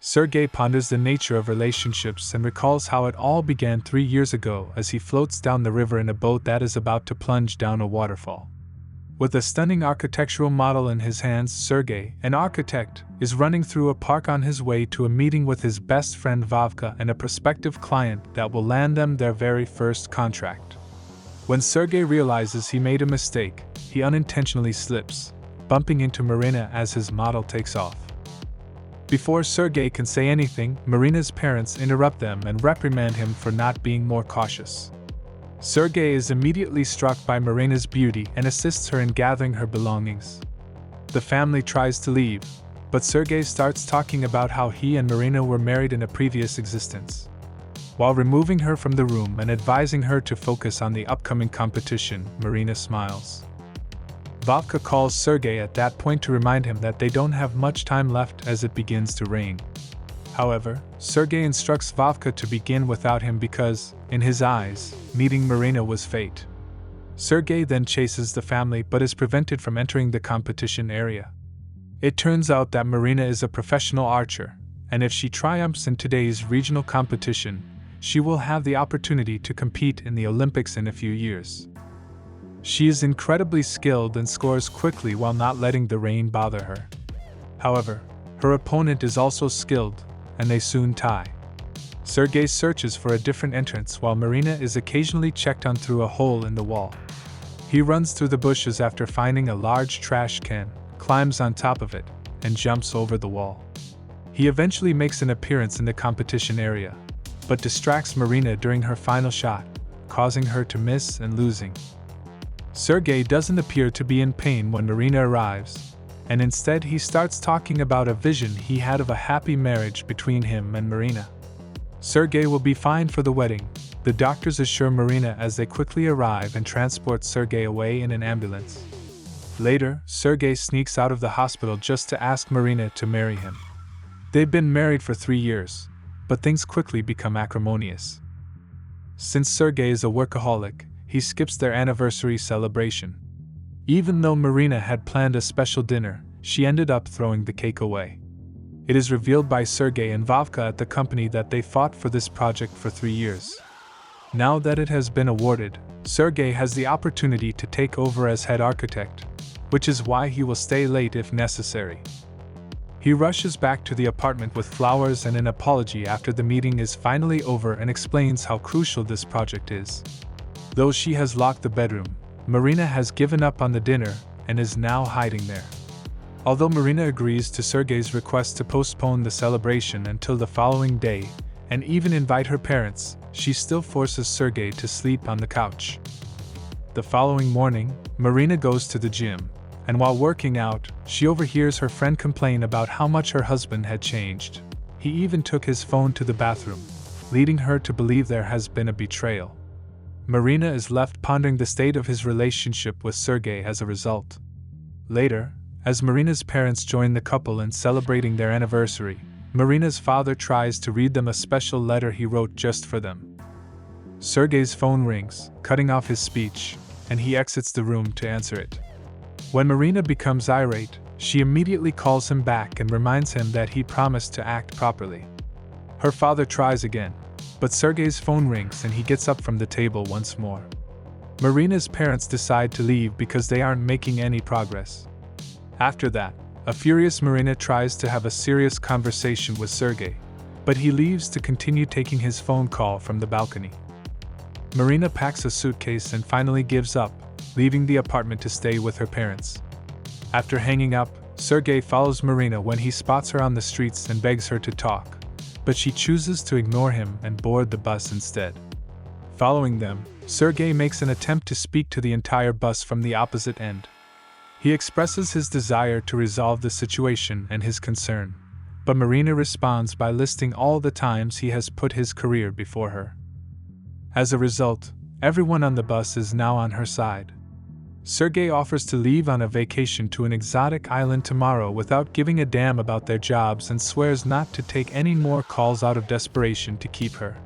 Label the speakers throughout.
Speaker 1: Sergei ponders the nature of relationships and recalls how it all began 3 years ago as he floats down the river in a boat that is about to plunge down a waterfall. With a stunning architectural model in his hands, Sergei, an architect, is running through a park on his way to a meeting with his best friend Vavka and a prospective client that will land them their very first contract. When Sergei realizes he made a mistake, he unintentionally slips, bumping into Marina as his model takes off. Before Sergei can say anything, Marina's parents interrupt them and reprimand him for not being more cautious. Sergei is immediately struck by Marina's beauty and assists her in gathering her belongings. The family tries to leave, but Sergei starts talking about how he and Marina were married in a previous existence. While removing her from the room and advising her to focus on the upcoming competition, Marina smiles. Vavka calls Sergei at that point to remind him that they don't have much time left as it begins to rain. However, Sergei instructs Vavka to begin without him because, in his eyes, meeting Marina was fate. Sergei then chases the family but is prevented from entering the competition area. It turns out that Marina is a professional archer, and if she triumphs in today's regional competition, she will have the opportunity to compete in the Olympics in a few years. She is incredibly skilled and scores quickly while not letting the rain bother her. However, her opponent is also skilled, and they soon tie. Sergei searches for a different entrance while Marina is occasionally checked on through a hole in the wall. He runs through the bushes after finding a large trash can, climbs on top of it, and jumps over the wall. He eventually makes an appearance in the competition area, but distracts Marina during her final shot, causing her to miss and losing. Sergei doesn't appear to be in pain when Marina arrives, and instead he starts talking about a vision he had of a happy marriage between him and Marina. Sergei will be fine for the wedding, the doctors assure Marina as they quickly arrive and transport Sergei away in an ambulance. Later, Sergei sneaks out of the hospital just to ask Marina to marry him. They've been married for 3 years, but things quickly become acrimonious. Since Sergei is a workaholic, he skips their anniversary celebration. Even though Marina had planned a special dinner, she ended up throwing the cake away. It is revealed by Sergei and Vavka at the company that they fought for this project for 3 years. Now that it has been awarded, Sergei has the opportunity to take over as head architect, which is why he will stay late if necessary. He rushes back to the apartment with flowers and an apology after the meeting is finally over and explains how crucial this project is. Though she has locked the bedroom, Marina has given up on the dinner and is now hiding there. Although Marina agrees to Sergei's request to postpone the celebration until the following day, and even invite her parents, she still forces Sergei to sleep on the couch. The following morning, Marina goes to the gym, and while working out, she overhears her friend complain about how much her husband had changed. He even took his phone to the bathroom, leading her to believe there has been a betrayal. Marina is left pondering the state of his relationship with Sergei as a result. Later, as Marina's parents join the couple in celebrating their anniversary, Marina's father tries to read them a special letter he wrote just for them. Sergei's phone rings, cutting off his speech, and he exits the room to answer it. When Marina becomes irate, she immediately calls him back and reminds him that he promised to act properly. Her father tries again, but Sergei's phone rings and he gets up from the table once more. Marina's parents decide to leave because they aren't making any progress. After that, a furious Marina tries to have a serious conversation with Sergei, but he leaves to continue taking his phone call from the balcony. Marina packs a suitcase and finally gives up, leaving the apartment to stay with her parents. After hanging up, Sergei follows Marina when he spots her on the streets and begs her to talk, but she chooses to ignore him and board the bus instead. Following them, Sergei makes an attempt to speak to the entire bus from the opposite end. He expresses his desire to resolve the situation and his concern, but Marina responds by listing all the times he has put his career before her. As a result, everyone on the bus is now on her side. Sergei offers to leave on a vacation to an exotic island tomorrow without giving a damn about their jobs and swears not to take any more calls out of desperation to keep her.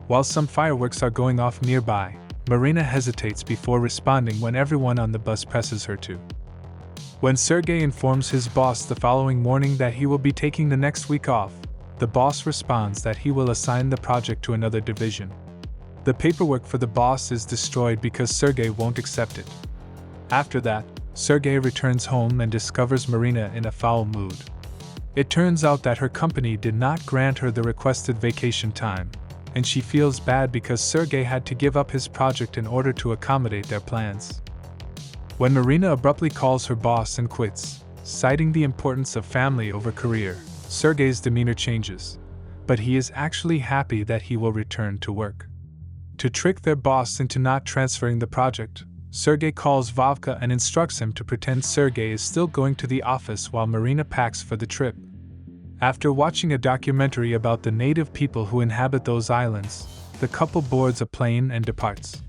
Speaker 1: While some fireworks are going off nearby, Marina hesitates before responding when everyone on the bus presses her to. When Sergei informs his boss the following morning that he will be taking the next week off, the boss responds that he will assign the project to another division. The paperwork for the boss is destroyed because Sergei won't accept it. After that, Sergei returns home and discovers Marina in a foul mood. It turns out that her company did not grant her the requested vacation time, and she feels bad because Sergei had to give up his project in order to accommodate their plans. When Marina abruptly calls her boss and quits, citing the importance of family over career, Sergei's demeanor changes, but he is actually happy that he will return to work. To trick their boss into not transferring the project, Sergei calls Vovka and instructs him to pretend Sergei is still going to the office while Marina packs for the trip. After watching a documentary about the native people who inhabit those islands, the couple boards a plane and departs.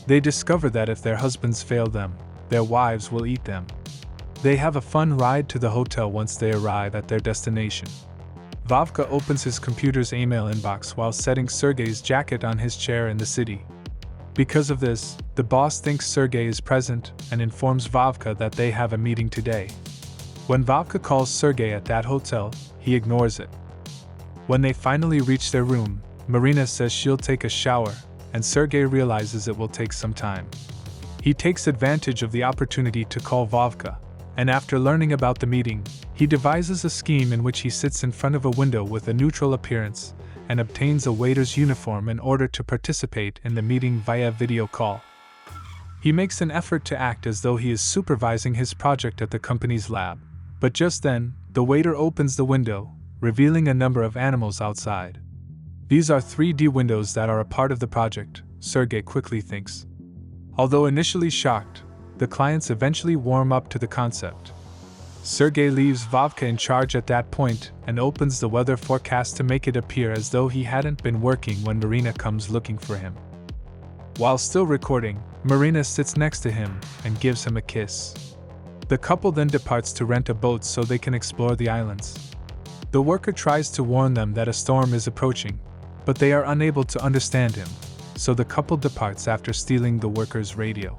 Speaker 1: They discover that if their husbands fail them, their wives will eat them. They have a fun ride to the hotel once they arrive at their destination. Vovka opens his computer's email inbox while setting Sergei's jacket on his chair in the city. Because of this, the boss thinks Sergei is present and informs Vovka that they have a meeting today. When Vovka calls Sergei at that hotel, he ignores it. When they finally reach their room, Marina says she'll take a shower, and Sergei realizes it will take some time. He takes advantage of the opportunity to call Vovka, and after learning about the meeting, he devises a scheme in which he sits in front of a window with a neutral appearance and obtains a waiter's uniform in order to participate in the meeting via video call. He makes an effort to act as though he is supervising his project at the company's lab, but just then, the waiter opens the window, revealing a number of animals outside. These are 3D windows that are a part of the project, Sergei quickly thinks. Although initially shocked, the clients eventually warm up to the concept. Sergei leaves Vovka in charge at that point and opens the weather forecast to make it appear as though he hadn't been working when Marina comes looking for him. While still recording, Marina sits next to him and gives him a kiss. The couple then departs to rent a boat so they can explore the islands. The worker tries to warn them that a storm is approaching, but they are unable to understand him, so the couple departs after stealing the worker's radio.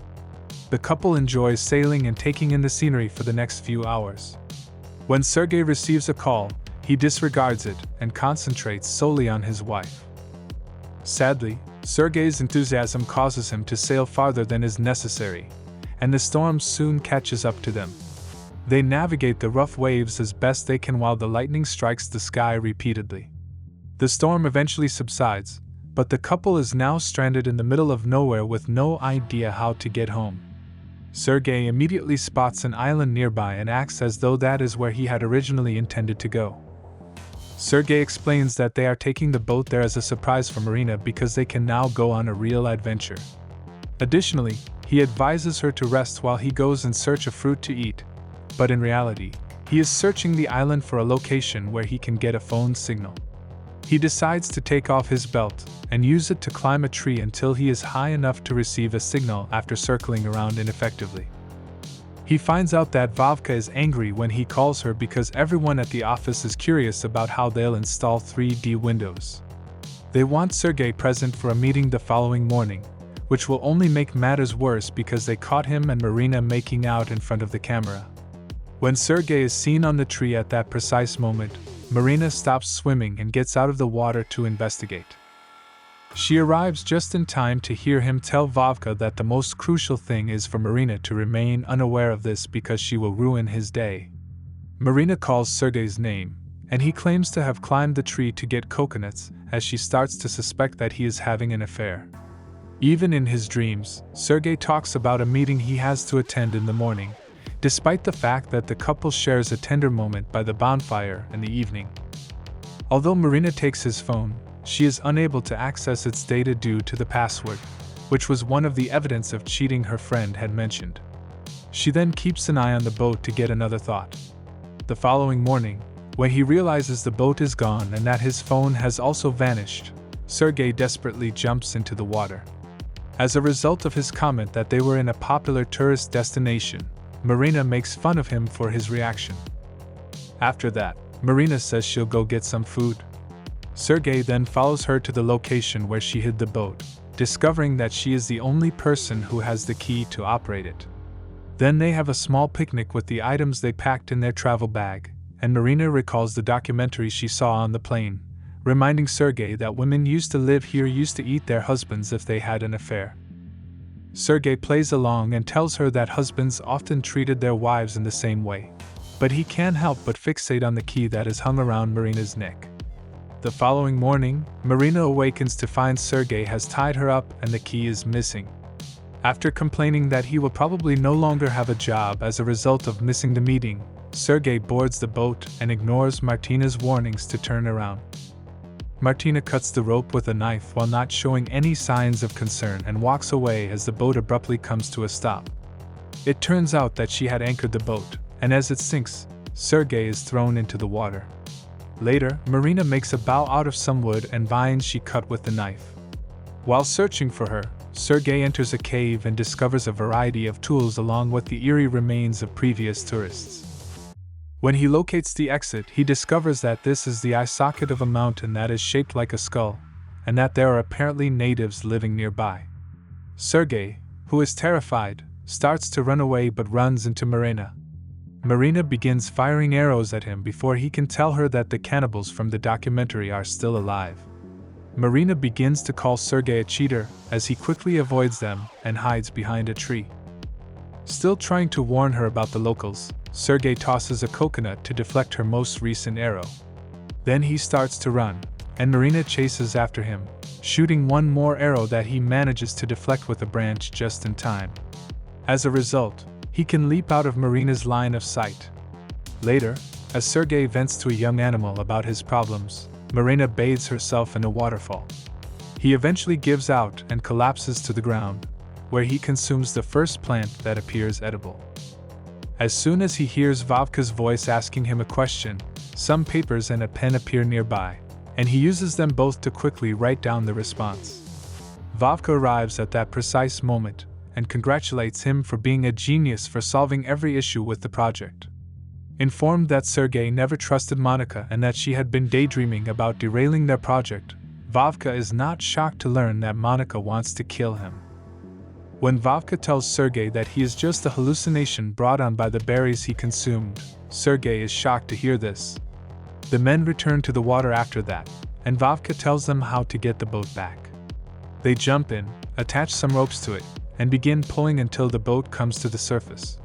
Speaker 1: The couple enjoys sailing and taking in the scenery for the next few hours. When Sergei receives a call, he disregards it and concentrates solely on his wife. Sadly, Sergei's enthusiasm causes him to sail farther than is necessary, and the storm soon catches up to them. They navigate the rough waves as best they can while the lightning strikes the sky repeatedly. The storm eventually subsides, but the couple is now stranded in the middle of nowhere with no idea how to get home. Sergei immediately spots an island nearby and acts as though that is where he had originally intended to go. Sergei explains that they are taking the boat there as a surprise for Marina because they can now go on a real adventure. Additionally, he advises her to rest while he goes in search of fruit to eat, but in reality, he is searching the island for a location where he can get a phone signal. He decides to take off his belt and use it to climb a tree until he is high enough to receive a signal after circling around ineffectively. He finds out that Vovka is angry when he calls her because everyone at the office is curious about how they'll install 3D windows. They want Sergei present for a meeting the following morning, which will only make matters worse because they caught him and Marina making out in front of the camera. When Sergei is seen on the tree at that precise moment, Marina stops swimming and gets out of the water to investigate. She arrives just in time to hear him tell Vovka that the most crucial thing is for Marina to remain unaware of this because she will ruin his day. Marina calls Sergei's name, and he claims to have climbed the tree to get coconuts as she starts to suspect that he is having an affair. Even in his dreams, Sergei talks about a meeting he has to attend in the morning, despite the fact that the couple shares a tender moment by the bonfire in the evening. Although Marina takes his phone, she is unable to access its data due to the password, which was one of the evidence of cheating her friend had mentioned. She then keeps an eye on the boat to get another thought. The following morning, when he realizes the boat is gone and that his phone has also vanished, Sergei desperately jumps into the water. As a result of his comment that they were in a popular tourist destination, Marina makes fun of him for his reaction. After that, Marina says she'll go get some food. Sergei then follows her to the location where she hid the boat, discovering that she is the only person who has the key to operate it. Then they have a small picnic with the items they packed in their travel bag, and Marina recalls the documentary she saw on the plane, reminding Sergei that women used to live here used to eat their husbands if they had an affair. Sergei plays along and tells her that husbands often treated their wives in the same way, but he can't help but fixate on the key that is hung around Marina's neck. The following morning, Marina awakens to find Sergei has tied her up and the key is missing. After complaining that he will probably no longer have a job as a result of missing the meeting, Sergei boards the boat and ignores Martina's warnings to turn around. Martina cuts the rope with a knife while not showing any signs of concern and walks away as the boat abruptly comes to a stop. It turns out that she had anchored the boat, and as it sinks, Sergei is thrown into the water. Later, Marina makes a bow out of some wood and vines she cut with the knife. While searching for her, Sergei enters a cave and discovers a variety of tools along with the eerie remains of previous tourists. When he locates the exit, he discovers that this is the eye socket of a mountain that is shaped like a skull, and that there are apparently natives living nearby. Sergei, who is terrified, starts to run away but runs into Marina. Marina begins firing arrows at him before he can tell her that the cannibals from the documentary are still alive. Marina begins to call Sergei a cheater as he quickly avoids them and hides behind a tree. Still trying to warn her about the locals, Sergei tosses a coconut to deflect her most recent arrow. Then he starts to run, and Marina chases after him, shooting one more arrow that he manages to deflect with a branch just in time. As a result, he can leap out of Marina's line of sight. Later, as Sergei vents to a young animal about his problems, Marina bathes herself in a waterfall. He eventually gives out and collapses to the ground, where he consumes the first plant that appears edible. As soon as he hears Vovka's voice asking him a question, some papers and a pen appear nearby, and he uses them both to quickly write down the response. Vovka arrives at that precise moment and congratulates him for being a genius for solving every issue with the project. Informed that Sergei never trusted Monica and that she had been daydreaming about derailing their project, Vovka is not shocked to learn that Monica wants to kill him. When Vovka tells Sergei that he is just a hallucination brought on by the berries he consumed, Sergei is shocked to hear this. The men return to the water after that, and Vovka tells them how to get the boat back. They jump in, attach some ropes to it, and begin pulling until the boat comes to the surface.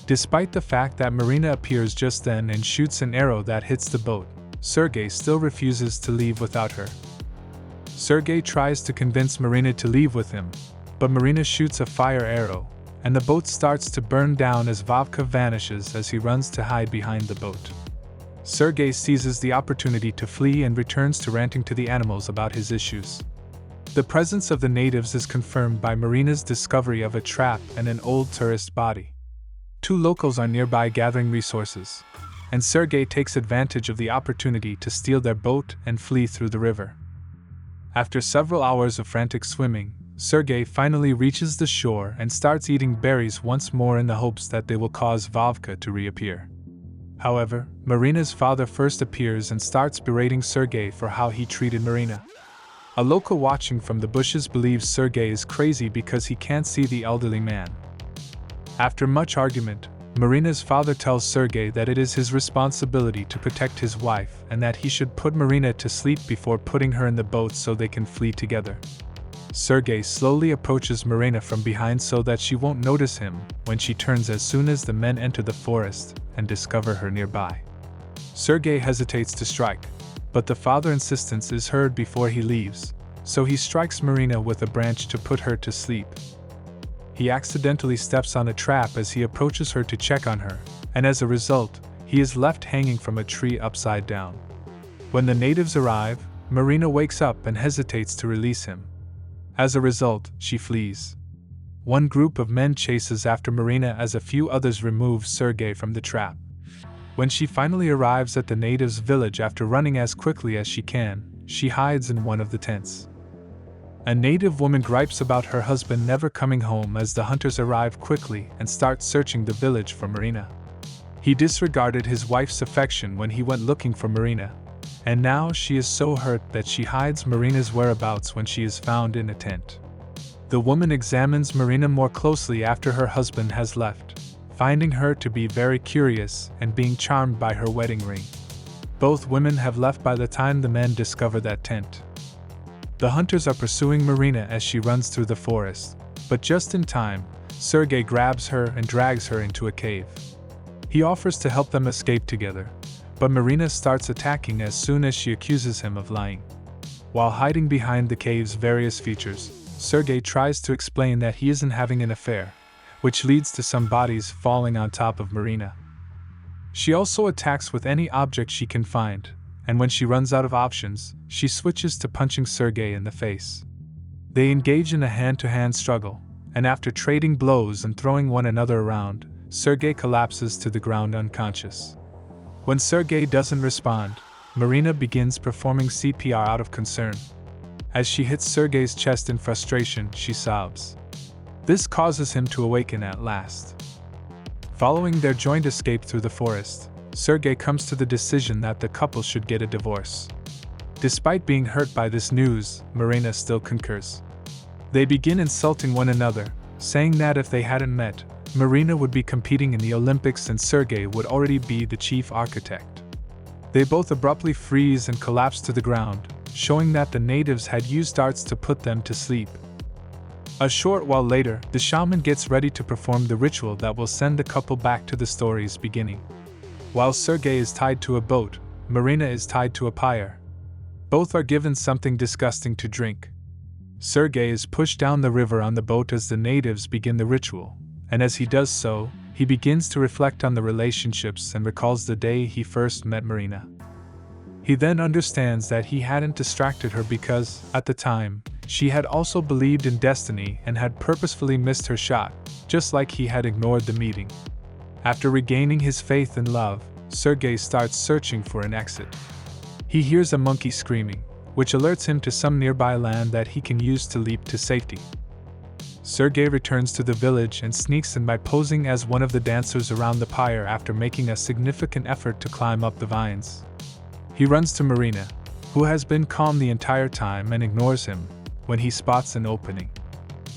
Speaker 1: Despite the fact that Marina appears just then and shoots an arrow that hits the boat, Sergei still refuses to leave without her. Sergei tries to convince Marina to leave with him, but Marina shoots a fire arrow, and the boat starts to burn down as Vovka vanishes as he runs to hide behind the boat. Sergei seizes the opportunity to flee and returns to ranting to the animals about his issues. The presence of the natives is confirmed by Marina's discovery of a trap and an old tourist body. Two locals are nearby gathering resources, and Sergei takes advantage of the opportunity to steal their boat and flee through the river. After several hours of frantic swimming, Sergei finally reaches the shore and starts eating berries once more in the hopes that they will cause Vovka to reappear. However, Marina's father first appears and starts berating Sergei for how he treated Marina. A local watching from the bushes believes Sergei is crazy because he can't see the elderly man. After much argument, Marina's father tells Sergei that it is his responsibility to protect his wife and that he should put Marina to sleep before putting her in the boat so they can flee together. Sergei slowly approaches Marina from behind so that she won't notice him when she turns as soon as the men enter the forest and discover her nearby. Sergei hesitates to strike, but the father's insistence is heard before he leaves, so he strikes Marina with a branch to put her to sleep. He accidentally steps on a trap as he approaches her to check on her, and as a result, he is left hanging from a tree upside down. When the natives arrive, Marina wakes up and hesitates to release him. As a result, she flees. One group of men chases after Marina as a few others remove Sergei from the trap. When she finally arrives at the natives' village after running as quickly as she can, she hides in one of the tents. A native woman gripes about her husband never coming home as the hunters arrive quickly and start searching the village for Marina. He disregarded his wife's affection when he went looking for Marina, and now she is so hurt that she hides Marina's whereabouts when she is found in a tent. The woman examines Marina more closely after her husband has left, finding her to be very curious and being charmed by her wedding ring. Both women have left by the time the men discover that tent. The hunters are pursuing Marina as she runs through the forest, but just in time, Sergei grabs her and drags her into a cave. He offers to help them escape together, but Marina starts attacking as soon as she accuses him of lying. While hiding behind the cave's various features, Sergei tries to explain that he isn't having an affair, which leads to some bodies falling on top of Marina. She also attacks with any object she can find, and when she runs out of options, she switches to punching Sergei in the face. They engage in a hand-to-hand struggle, and after trading blows and throwing one another around, Sergei collapses to the ground unconscious. When Sergei doesn't respond, Marina begins performing CPR out of concern. As she hits Sergei's chest in frustration, she sobs. This causes him to awaken at last. Following their joint escape through the forest, Sergei comes to the decision that the couple should get a divorce. Despite being hurt by this news, Marina still concurs. They begin insulting one another, saying that if they hadn't met, Marina would be competing in the Olympics and Sergei would already be the chief architect. They both abruptly freeze and collapse to the ground, showing that the natives had used darts to put them to sleep. A short while later, the shaman gets ready to perform the ritual that will send the couple back to the story's beginning. While Sergei is tied to a boat, Marina is tied to a pyre. Both are given something disgusting to drink. Sergei is pushed down the river on the boat as the natives begin the ritual, and as he does so, he begins to reflect on the relationships and recalls the day he first met Marina. He then understands that he hadn't distracted her because, at the time, she had also believed in destiny and had purposefully missed her shot, just like he had ignored the meeting. After regaining his faith and love, Sergei starts searching for an exit. He hears a monkey screaming, which alerts him to some nearby land that he can use to leap to safety. Sergei returns to the village and sneaks in by posing as one of the dancers around the pyre after making a significant effort to climb up the vines. He runs to Marina, who has been calm the entire time and ignores him, when he spots an opening.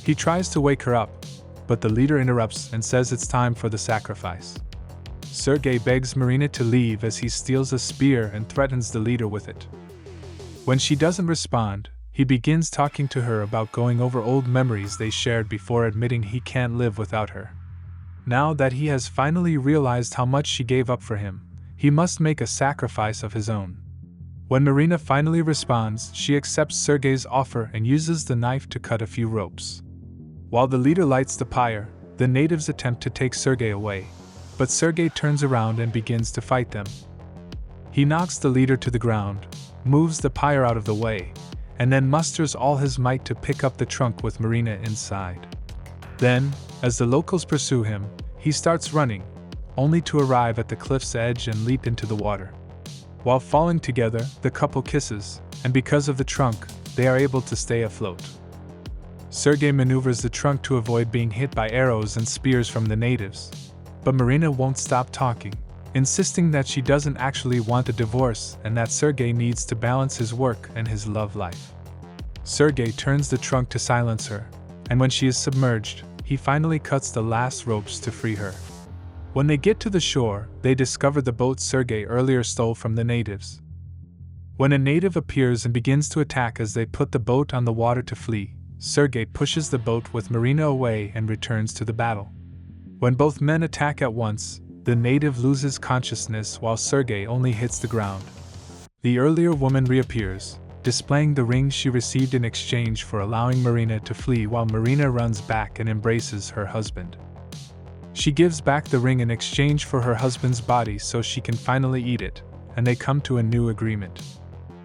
Speaker 1: He tries to wake her up, but the leader interrupts and says it's time for the sacrifice. Sergei begs Marina to leave as he steals a spear and threatens the leader with it. When she doesn't respond, he begins talking to her about going over old memories they shared before admitting he can't live without her. Now that he has finally realized how much she gave up for him, he must make a sacrifice of his own. When Marina finally responds, she accepts Sergei's offer and uses the knife to cut a few ropes. While the leader lights the pyre, the natives attempt to take Sergei away, but Sergei turns around and begins to fight them. He knocks the leader to the ground, moves the pyre out of the way, and then musters all his might to pick up the trunk with Marina inside. Then, as the locals pursue him, he starts running, only to arrive at the cliff's edge and leap into the water. While falling together, the couple kisses, and because of the trunk, they are able to stay afloat. Sergei maneuvers the trunk to avoid being hit by arrows and spears from the natives, but Marina won't stop talking, insisting that she doesn't actually want a divorce and that Sergei needs to balance his work and his love life. Sergei turns the trunk to silence her, and when she is submerged, he finally cuts the last ropes to free her. When they get to the shore, they discover the boat Sergei earlier stole from the natives. When a native appears and begins to attack as they put the boat on the water to flee, Sergei pushes the boat with Marina away and returns to the battle. When both men attack at once, the native loses consciousness while Sergei only hits the ground. The earlier woman reappears, displaying the ring she received in exchange for allowing Marina to flee while Marina runs back and embraces her husband. She gives back the ring in exchange for her husband's body so she can finally eat it, and they come to a new agreement.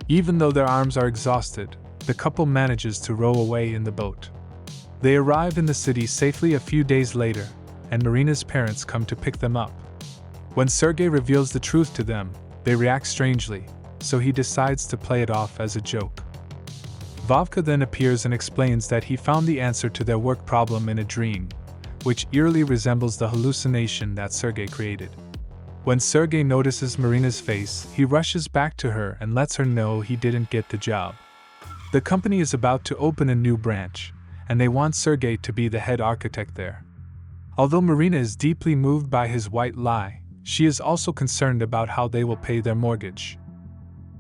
Speaker 1: Even though their arms are exhausted, the couple manages to row away in the boat. They arrive in the city safely a few days later, and Marina's parents come to pick them up. When Sergei reveals the truth to them, they react strangely, so he decides to play it off as a joke. Vovka then appears and explains that he found the answer to their work problem in a dream, which eerily resembles the hallucination that Sergei created. When Sergei notices Marina's face, he rushes back to her and lets her know he didn't get the job. The company is about to open a new branch, and they want Sergei to be the head architect there. Although Marina is deeply moved by his white lie, she is also concerned about how they will pay their mortgage.